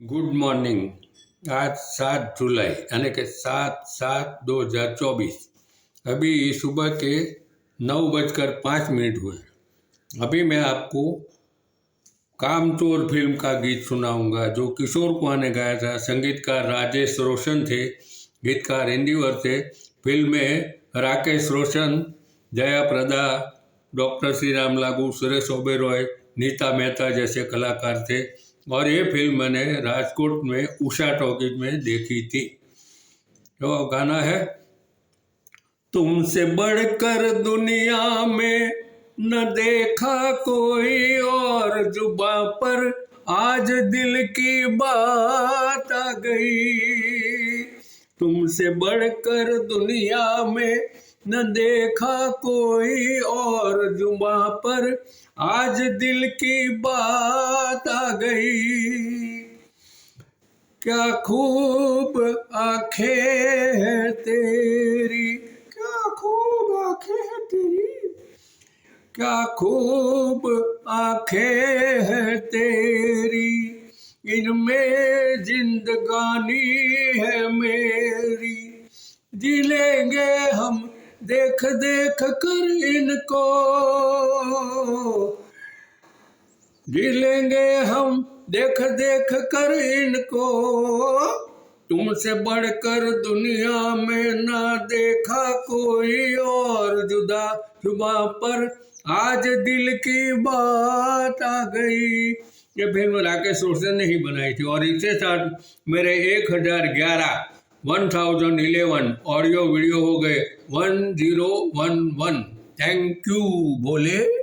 Good morning. आज 7 जुलाई यानी कि 7/7/2024। अभी सुबह के 9:05 हुए। अभी मैं आपको कामचोर फिल्म का गीत सुनाऊंगा जो किशोर कुमार ने गाया था। संगीतकार राजेश रोशन थे, गीतकार इंदिवर थे। फिल्म में राकेश रोशन, जया प्रदा, डॉक्टर श्री राम लागू, सुरेश ओबेरॉय, नीता मेहता जैसे कलाकार थे। और ये फिल्म मैंने राजकोट में उषा टॉकीज में देखी थी। तो गाना है, तुमसे बढ़कर दुनिया में न देखा कोई और, जुबां पर आज दिल की बात आ गई। तुमसे बढ़कर दुनिया में न देखा कोई और, जुबां पर आज दिल की बात आ गई। क्या खूब आंखें हैं तेरी, क्या खूब आंखें हैं तेरी, क्या खूब आंखें हैं तेरी, इनमें जिंदगानी है मेरी। जी लेंगे हम देख देख कर इनको, जी लेंगे हम देख देख कर इनको। तुमसे बढ़कर दुनिया में ना देखा कोई और, जुदा जुबां पर आज दिल की बात आ गई। ये फिल्म राकेश रोशन ने ही बनाई थी और इसके साथ मेरे 1011 ऑडियो वीडियो हो गए 1011। थैंक यू बोले।